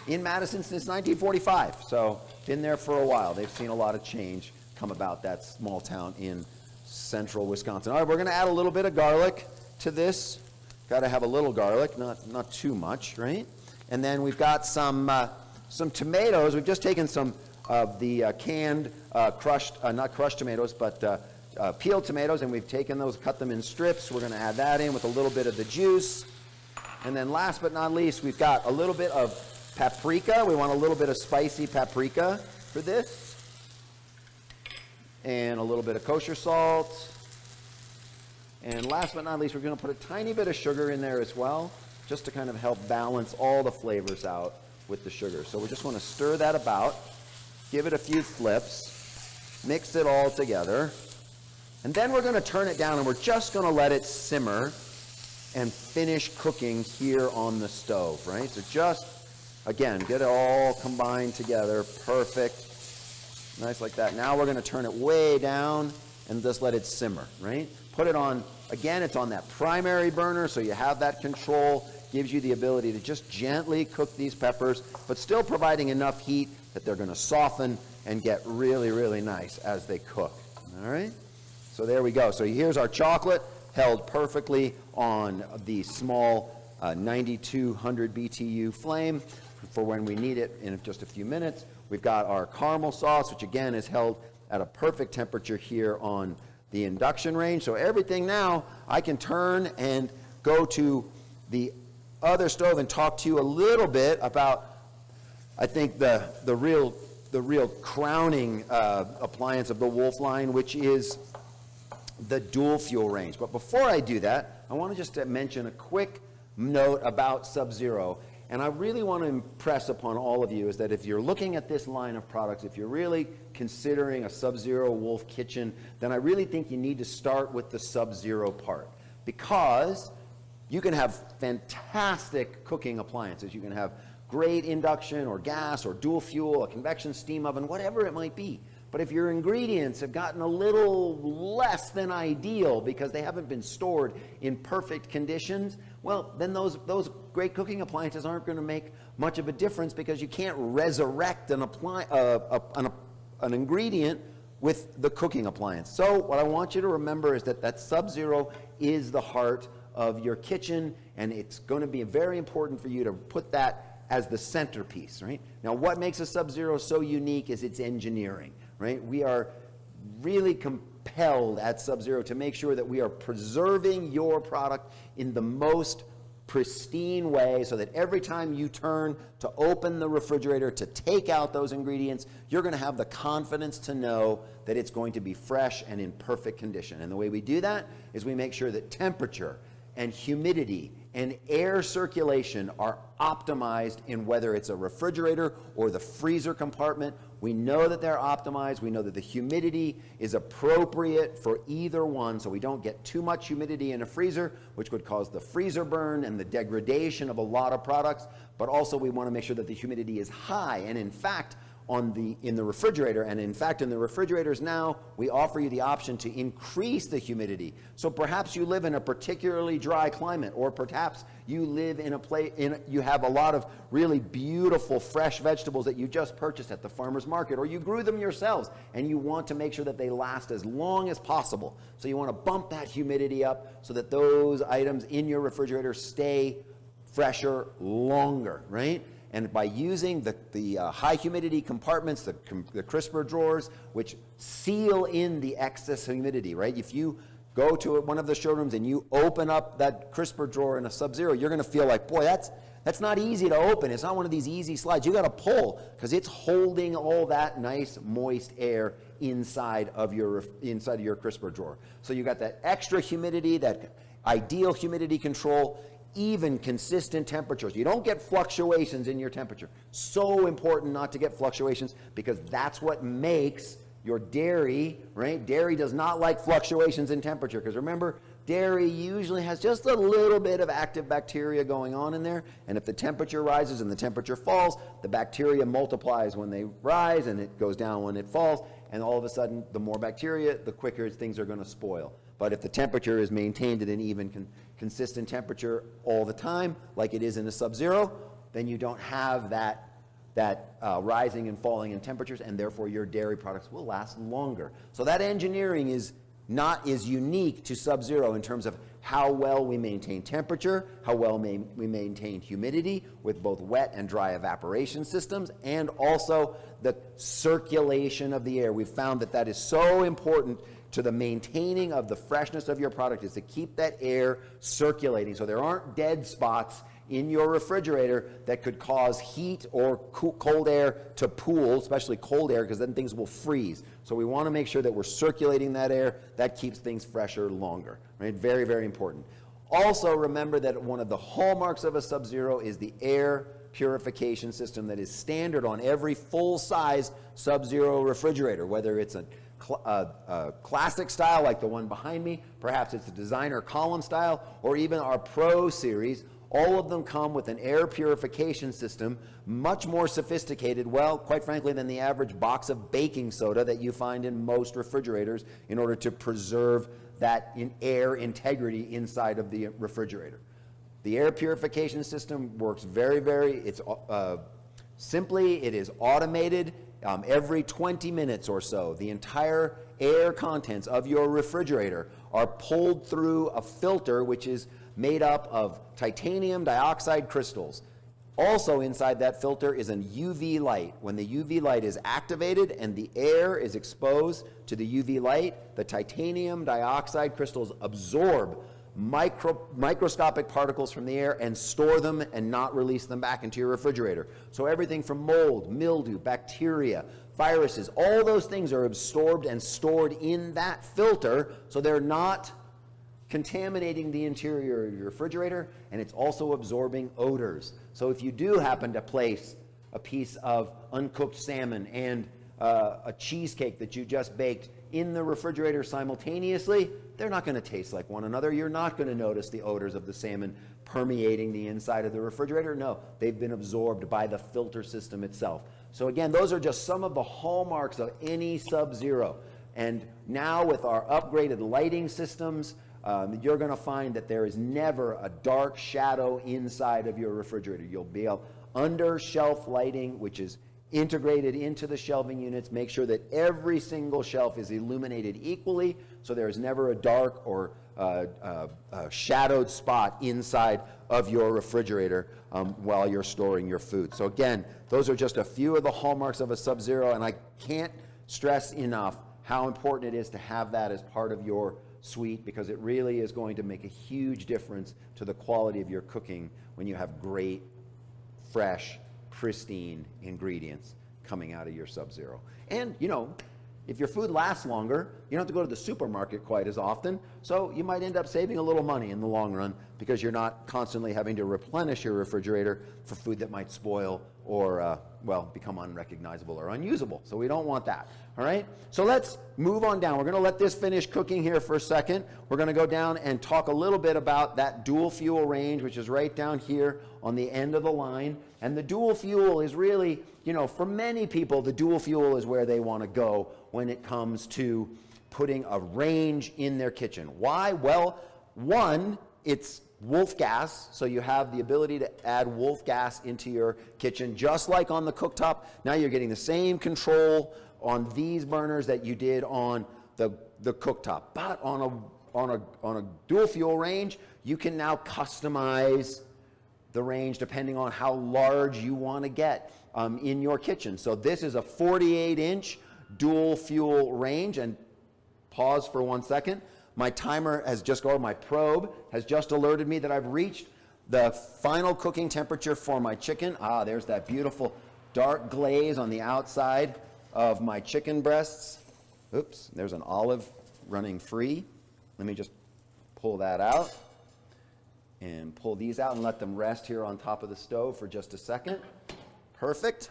in Madison since 1945. So, been there for a while. They've seen a lot of change come about that small town in central Wisconsin. All right, we're going to add a little bit of garlic to this. Got to have a little garlic, not too much, right? And then we've got some tomatoes. We've just taken some of the canned, not crushed tomatoes, but peeled tomatoes, and we've taken those, cut them in strips. We're going to add that in with a little bit of the juice. And then last but not least, we've got a little bit of paprika. We want a little bit of spicy paprika for this. And a little bit of kosher salt. And last but not least, we're going to put a tiny bit of sugar in there as well, just to kind of help balance all the flavors out with the sugar. So we just want to stir that about. give it a few flips, mix it all together, and then we're going to turn it down and we're just going to let it simmer and finish cooking here on the stove, right? So just, again, get it all combined together, perfect, nice like that. Now we're going to turn it way down and just let it simmer, right? Put it on, again, it's on that primary burner, so you have that control, gives you the ability to just gently cook these peppers, but still providing enough heat that they're going to soften and get really, really nice as they cook, all right? So there we go. So here's our chocolate held perfectly on the small 9200 BTU flame for when we need it in just a few minutes. We've got our caramel sauce, which again is held at a perfect temperature here on the induction range. So everything now, I can turn and go to the other stove and talk to you a little bit about, I think, the real crowning appliance of the Wolf line, which is the dual fuel range. But before I do that, I want to just mention a quick note about Sub-Zero. And I really want to impress upon all of you is that if you're looking at this line of products, if you're really considering a Sub-Zero Wolf kitchen, then I really think you need to start with the Sub-Zero part, because you can have fantastic cooking appliances. You can have great induction or gas or dual fuel, a convection steam oven, whatever it might be. But if your ingredients have gotten a little less than ideal because they haven't been stored in perfect conditions, well, then those great cooking appliances aren't going to make much of a difference, because you can't resurrect an ingredient with the cooking appliance. So what I want you to remember is that Sub-Zero is the heart of your kitchen, and it's going to be very important for you to put that as the centerpiece, right? Now, what makes a Sub-Zero so unique is its engineering, right? We are really compelled at Sub-Zero to make sure that we are preserving your product in the most pristine way, so that every time you turn to open the refrigerator to take out those ingredients, you're going to have the confidence to know that it's going to be fresh and in perfect condition. And the way we do that is we make sure that temperature and humidity and air circulation are optimized in whether it's a refrigerator or the freezer compartment. We know that they're optimized. We know that the humidity is appropriate for either one, so we don't get too much humidity in a freezer, which would cause the freezer burn and the degradation of a lot of products. But also we want to make sure that the humidity is high. And in fact, in the refrigerator, and in fact in the refrigerators now, we offer you the option to increase the humidity. So perhaps you live in a particularly dry climate, or perhaps you live in a place, you have a lot of really beautiful fresh vegetables that you just purchased at the farmer's market, or you grew them yourselves, and you want to make sure that they last as long as possible. So you want to bump that humidity up so that those items in your refrigerator stay fresher longer, right? And by using the high humidity compartments, the crisper drawers, which seal in the excess humidity, right? If you go to one of the showrooms and you open up that crisper drawer in a Sub-Zero, you're going to feel like, boy, that's not easy to open. It's not one of these easy slides. You got to pull, because it's holding all that nice moist air inside of your crisper drawer. So you got that extra humidity, that ideal humidity control, even consistent temperatures. You don't get fluctuations in your temperature. So important not to get fluctuations, because that's what makes your dairy, right? Dairy does not like fluctuations in temperature, because remember, dairy usually has just a little bit of active bacteria going on in there, and if the temperature rises and the temperature falls, the bacteria multiplies when they rise and it goes down when it falls, and all of a sudden, the more bacteria, the quicker things are going to spoil. But if the temperature is maintained at an even consistent temperature all the time, like it is in a Sub-Zero, then you don't have that rising and falling in temperatures, and therefore your dairy products will last longer. So that engineering is unique to Sub-Zero in terms of how well we maintain temperature, how well we maintain humidity with both wet and dry evaporation systems, and also the circulation of the air. We've found that is so important to the maintaining of the freshness of your product, is to keep that air circulating, so there aren't dead spots in your refrigerator that could cause heat or cold air to pool, especially cold air, because then things will freeze. So we want to make sure that we're circulating that air. That keeps things fresher longer, right? Very, very important. Also remember that one of the hallmarks of a Sub-Zero is the air purification system that is standard on every full-size Sub-Zero refrigerator, whether it's a classic style like the one behind me, perhaps it's a designer column style, or even our Pro series. All of them come with an air purification system, much more sophisticated, well, quite frankly, than the average box of baking soda that you find in most refrigerators in order to preserve that air integrity inside of the refrigerator. The air purification system works it's simply, it is automated. Every 20 minutes or so, the entire air contents of your refrigerator are pulled through a filter which is made up of titanium dioxide crystals. Also inside that filter is an UV light. When the UV light is activated and the air is exposed to the UV light, the titanium dioxide crystals absorb microscopic particles from the air and store them and not release them back into your refrigerator. So everything from mold, mildew, bacteria, viruses, all those things are absorbed and stored in that filter, so they're not contaminating the interior of your refrigerator, and it's also absorbing odors. So if you do happen to place a piece of uncooked salmon and a cheesecake that you just baked in the refrigerator simultaneously, they're not going to taste like one another. You're not going to notice the odors of the salmon permeating the inside of the refrigerator. No, they've been absorbed by the filter system itself. So again, those are just some of the hallmarks of any Sub-Zero. And now with our upgraded lighting systems, you're going to find that there is never a dark shadow inside of your refrigerator. You'll be able, under shelf lighting, which is integrated into the shelving units, make sure that every single shelf is illuminated equally, so there's never a dark or shadowed spot inside of your refrigerator while you're storing your food. So again, those are just a few of the hallmarks of a Sub-Zero, and I can't stress enough how important it is to have that as part of your suite, because it really is going to make a huge difference to the quality of your cooking when you have great, fresh, pristine ingredients coming out of your Sub-Zero. And, you know, if your food lasts longer, you don't have to go to the supermarket quite as often, so you might end up saving a little money in the long run because you're not constantly having to replenish your refrigerator for food that might spoil or, well, become unrecognizable or unusable. So we don't want that, all right? So let's move on down. We're going to let this finish cooking here for a second. We're going to go down and talk a little bit about that dual fuel range, which is right down here on the end of the line. And the dual fuel is really, you know, for many people, the dual fuel is where they want to go when it comes to putting a range in their kitchen. Why? Well, one, it's wolf gas, so you have the ability to add wolf gas into your kitchen, just like on the cooktop. Now you're getting the same control on these burners that you did on the cooktop. But on a dual fuel range, you can now customize the range depending on how large you want to get in your kitchen. So this is a 48-inch dual fuel range, and pause for 1 second. My timer has just gone, my probe has just alerted me that I've reached the final cooking temperature for my chicken. There's that beautiful dark glaze on the outside of my chicken breasts. Oops, there's an olive running free. Let me just pull that out and pull these out and let them rest here on top of the stove for just a second. Perfect.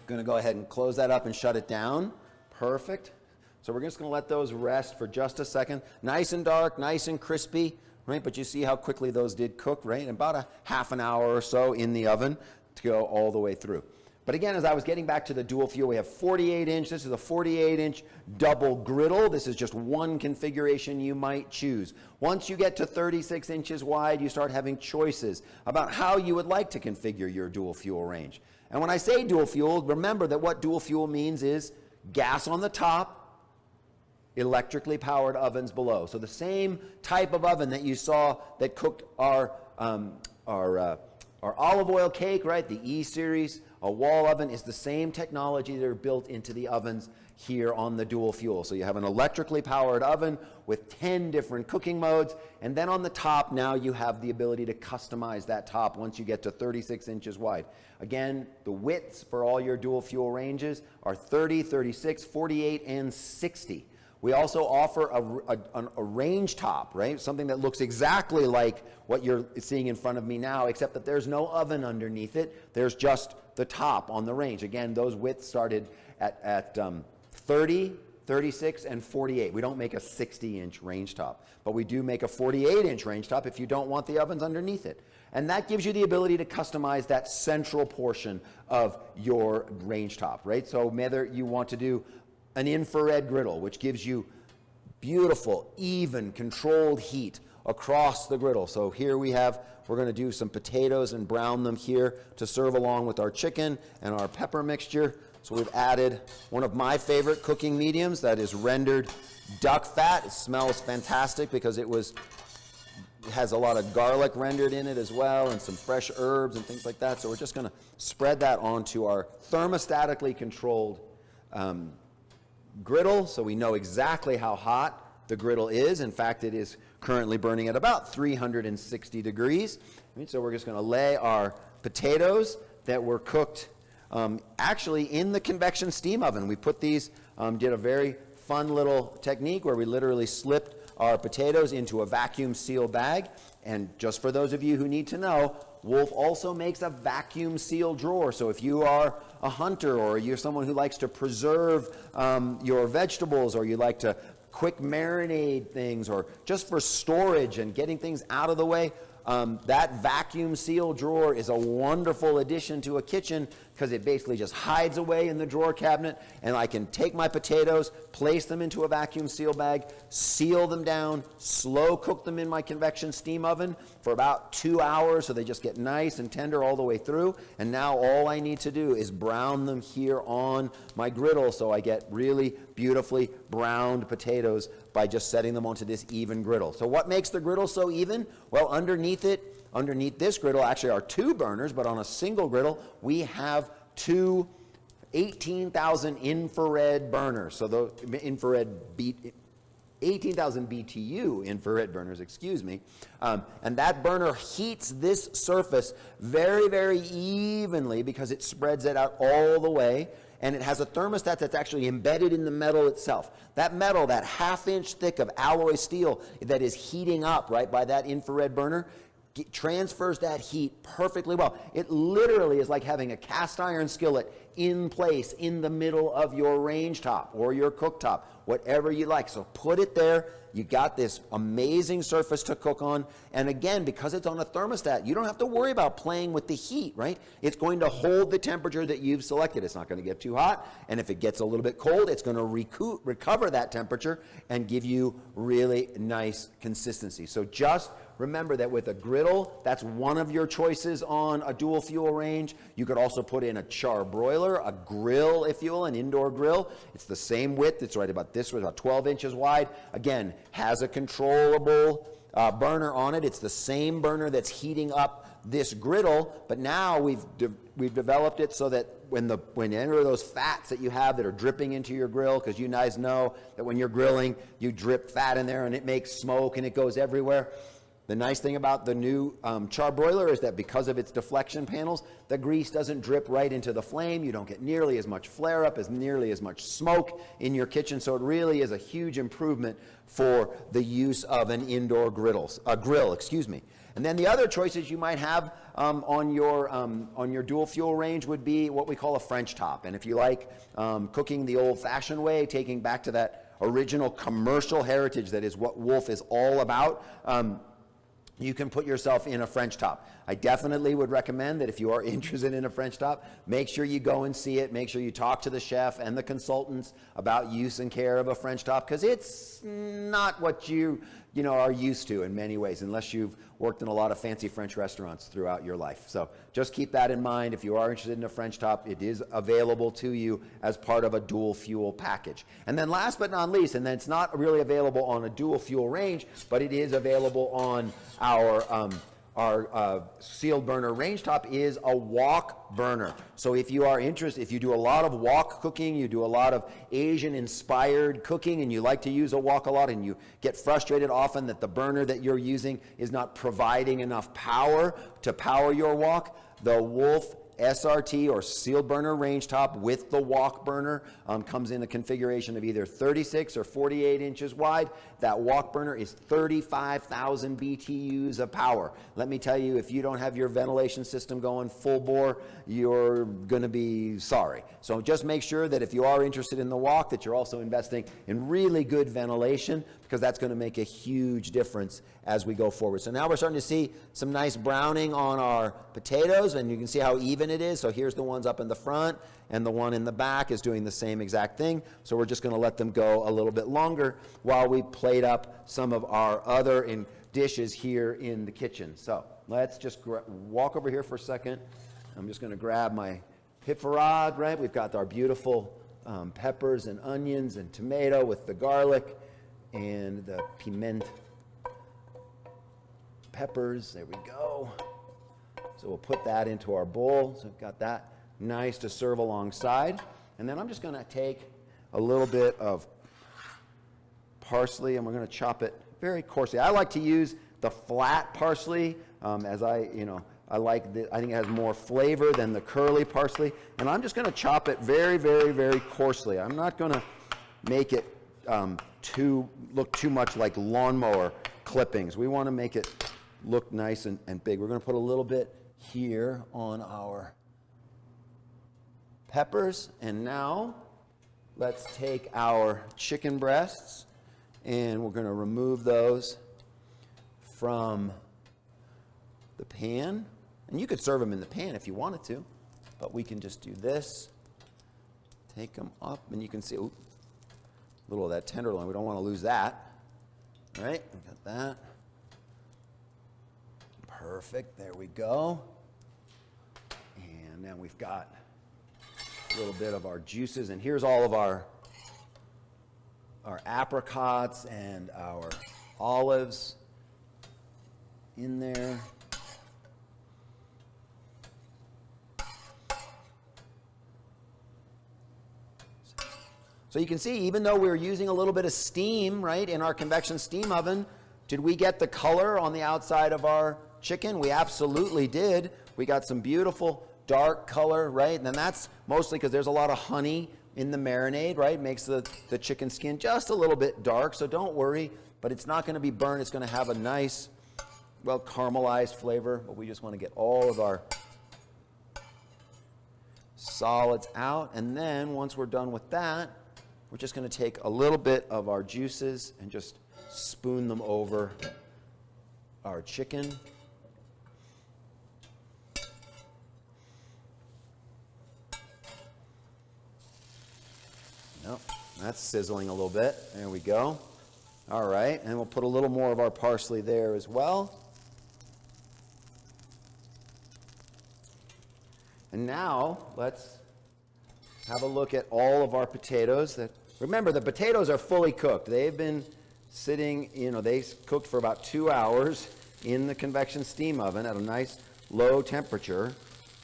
Going to go ahead and close that up and shut it down. Perfect. So we're just going to let those rest for just a second. Nice and dark, nice and crispy, right? But you see how quickly those did cook, right? About a half an hour or so in the oven to go all the way through. But again, as I was getting back to the dual fuel, we have 48-inch. This is a 48-inch double griddle. This is just one configuration you might choose. Once you get to 36 inches wide, you start having choices about how you would like to configure your dual fuel range. And when I say dual fuel, remember that what dual fuel means is gas on the top, electrically powered ovens below. So the same type of oven that you saw that cooked our olive oil cake, right? The E-Series, a wall oven, is the same technology that are built into the ovens here on the dual fuel. So you have an electrically powered oven with 10 different cooking modes, and then on the top now you have the ability to customize that top once you get to 36 inches wide. Again, the widths for all your dual fuel ranges are 30, 36, 48, and 60. We also offer a range top, right? Something that looks exactly like what you're seeing in front of me now, except that there's no oven underneath it. There's just the top on the range. Again, those widths started at 30, 36, and 48. We don't make a 60-inch range top, but we do make a 48-inch range top if you don't want the ovens underneath it. And that gives you the ability to customize that central portion of your range top, right? So whether you want to do an infrared griddle, which gives you beautiful, even, controlled heat across the griddle. So here we're going to do some potatoes and brown them here to serve along with our chicken and our pepper mixture. So we've added one of my favorite cooking mediums, that is rendered duck fat. It smells fantastic because it has a lot of garlic rendered in it as well, and some fresh herbs and things like that. So we're just going to spread that onto our thermostatically controlled griddle, so we know exactly how hot the griddle is. In fact, it is currently burning at about 360 degrees. So we're just going to lay our potatoes that were cooked actually in the convection steam oven. We put these, did a very fun little technique where we literally slipped our potatoes into a vacuum seal bag. And just for those of you who need to know, Wolf also makes a vacuum seal drawer. So if you are a hunter, or you're someone who likes to preserve your vegetables, or you like to quick marinate things, or just for storage and getting things out of the way, that vacuum seal drawer is a wonderful addition to a kitchen, because it basically just hides away in the drawer cabinet, and I can take my potatoes, place them into a vacuum seal bag, seal them down, slow cook them in my convection steam oven for about 2 hours, so they just get nice and tender all the way through. And now all I need to do is brown them here on my griddle, so I get really beautifully browned potatoes by just setting them onto this even griddle. So what makes the griddle so even? Well, underneath this griddle actually are 2 burners, but on a single griddle we have 2 18,000 infrared burners. So the 18,000 BTU infrared burners, excuse me. And that burner heats this surface very, very evenly because it spreads it out all the way. And it has a thermostat that's actually embedded in the metal itself. That metal, that half-inch thick of alloy steel that is heating up right by that infrared burner, transfers that heat perfectly well. It literally is like having a cast iron skillet in place in the middle of your range top or your cooktop, whatever you like. So put it there. You got this amazing surface to cook on. And again, because it's on a thermostat, you don't have to worry about playing with the heat, right? It's going to hold the temperature that you've selected. It's not going to get too hot. And if it gets a little bit cold, it's going to recover that temperature and give you really nice consistency. So just remember that with a griddle, that's one of your choices on a dual fuel range. You could also put in a char broiler, a grill, if you will, an indoor grill. It's the same width. It's right about this, about 12 inches wide. Again, has a controllable burner on it. It's the same burner that's heating up this griddle, but now we've developed it so that when any of those fats that you have that are dripping into your grill, because you guys know that when you're grilling, you drip fat in there and it makes smoke and it goes everywhere. The nice thing about the new char broiler is that because of its deflection panels, the grease doesn't drip right into the flame. You don't get nearly as much flare up, nearly as much smoke in your kitchen. So it really is a huge improvement for the use of an indoor grill. And then the other choices you might have on your dual fuel range would be what we call a French top. And if you like cooking the old-fashioned way, taking back to that original commercial heritage that is what Wolf is all about, you can put yourself in a French top. I definitely would recommend that if you are interested in a French top, make sure you go and see it. Make sure you talk to the chef and the consultants about use and care of a French top, because it's not what you are used to in many ways, unless you've worked in a lot of fancy French restaurants throughout your life. So just keep that in mind. If you are interested in a French top, it is available to you as part of a dual fuel package. And then last but not least, and then it's not really available on a dual fuel range, but it is available on our sealed burner range top, is a wok burner. So if you are interested, if you do a lot of wok cooking, you do a lot of Asian inspired cooking, and you like to use a wok a lot, and you get frustrated often that the burner that you're using is not providing enough power to power your wok, the Wolf SRT or sealed burner range top with the walk burner comes in a configuration of either 36 or 48 inches wide. That walk burner is 35,000 BTUs of power. Let me tell you, if you don't have your ventilation system going full bore, you're going to be sorry. So just make sure that if you are interested in the walk, that you're also investing in really good ventilation, because that's going to make a huge difference as we go forward. So now we're starting to see some nice browning on our potatoes, and you can see how even it is. So here's the ones up in the front, and the one in the back is doing the same exact thing. So we're just going to let them go a little bit longer while we plate up some of our other dishes here in the kitchen. So let's just walk over here for a second. I'm just going to grab my pifarad, right? We've got our beautiful peppers and onions and tomato with the garlic and the piment peppers. There we go. So we'll put that into our bowl. So we've got that nice to serve alongside. And then I'm just going to take a little bit of parsley and we're going to chop it very coarsely. I like to use the flat parsley as I think it has more flavor than the curly parsley. And I'm just going to chop it very, very, very coarsely. I'm not going to make it look too much like lawnmower clippings. We want to make it look nice and big. We're going to put a little bit here on our peppers. And now let's take our chicken breasts and we're going to remove those from the pan. And you could serve them in the pan if you wanted to, but we can just do this. Take them up and you can see, ooh, a little of that tenderloin. We don't want to lose that. All right, we got that. Perfect, there we go. And then we've got a little bit of our juices, and here's all of our apricots and our olives in there. So you can see, even though we're using a little bit of steam, right, in our convection steam oven, did we get the color on the outside of our chicken? We absolutely did. We got some beautiful dark color, right? And that's mostly because there's a lot of honey in the marinade, right? Makes the chicken skin just a little bit dark, so don't worry. But it's not going to be burned. It's going to have a nice, well, caramelized flavor. But we just want to get all of our solids out. And then once we're done with that, we're just going to take a little bit of our juices and just spoon them over our chicken. Nope, that's sizzling a little bit. There we go. All right, and we'll put a little more of our parsley there as well. And now let's have a look at all of our potatoes. Remember, the potatoes are fully cooked. They've been sitting, they cooked for about 2 hours in the convection steam oven at a nice low temperature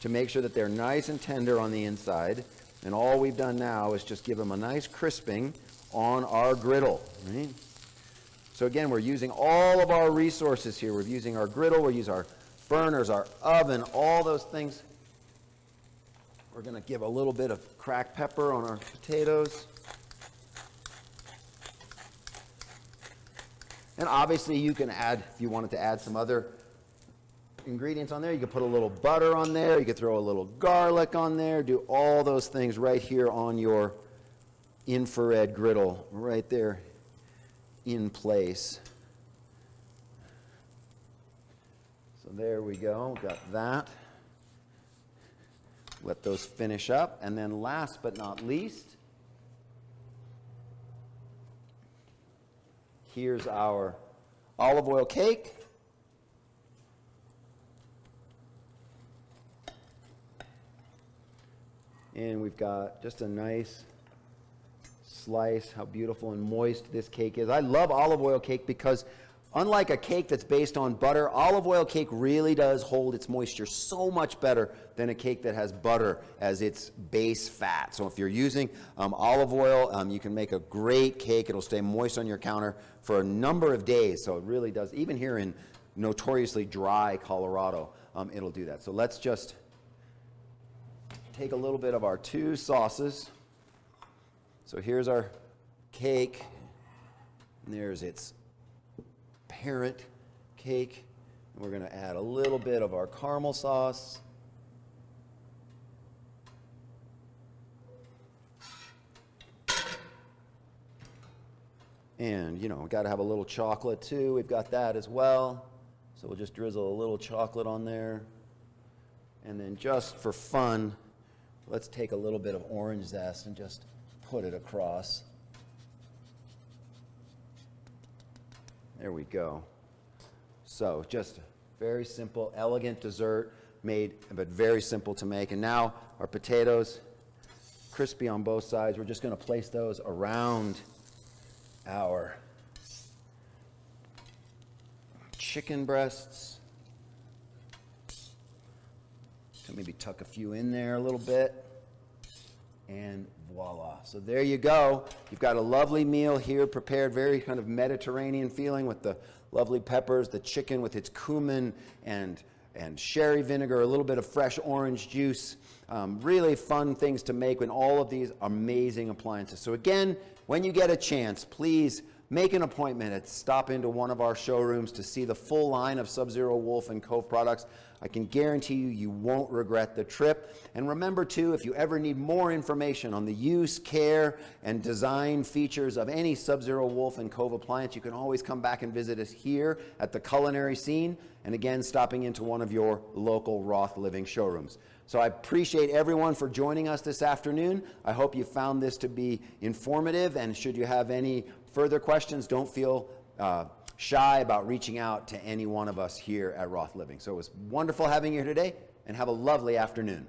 to make sure that they're nice and tender on the inside. And all we've done now is just give them a nice crisping on our griddle, right? So again, we're using all of our resources here. We're using our griddle, we're using our burners, our oven, all those things. We're going to give a little bit of cracked pepper on our potatoes. And obviously you can add, if you wanted to add some other ingredients on there, you could put a little butter on there, you could throw a little garlic on there, do all those things right here on your infrared griddle, right there in place. So there we go, got that. Let those finish up. And then last but not least, here's our olive oil cake. And we've got just a nice slice. How beautiful and moist this cake is. I love olive oil cake because unlike a cake that's based on butter, olive oil cake really does hold its moisture so much better than a cake that has butter as its base fat. So if you're using olive oil, you can make a great cake. It'll stay moist on your counter for a number of days. So it really does. Even here in notoriously dry Colorado, it'll do that. So let's just take a little bit of our two sauces. So here's our cake, and there's its parent cake. And we're going to add a little bit of our caramel sauce. And, you know, we've got to have a little chocolate too. We've got that as well. So we'll just drizzle a little chocolate on there. And then just for fun, let's take a little bit of orange zest and just put it across. There we go. So just very simple, elegant dessert made, but very simple to make. And now our potatoes, crispy on both sides. We're just going to place those around our chicken breasts. So maybe tuck a few in there a little bit. And voila. So there you go. You've got a lovely meal here prepared, very kind of Mediterranean feeling with the lovely peppers, the chicken with its cumin and sherry vinegar, a little bit of fresh orange juice. Really fun things to make with all of these amazing appliances. So again, when you get a chance, please make an appointment and stop into one of our showrooms to see the full line of Sub-Zero Wolf and Cove products. I can guarantee you, you won't regret the trip. And remember too, if you ever need more information on the use, care, and design features of any Sub-Zero Wolf and Cove appliance, you can always come back and visit us here at the Culinary Scene, and again, stopping into one of your local Roth Living showrooms. So I appreciate everyone for joining us this afternoon. I hope you found this to be informative, and should you have any further questions, don't feel shy about reaching out to any one of us here at Roth Living. So it was wonderful having you here today, and have a lovely afternoon.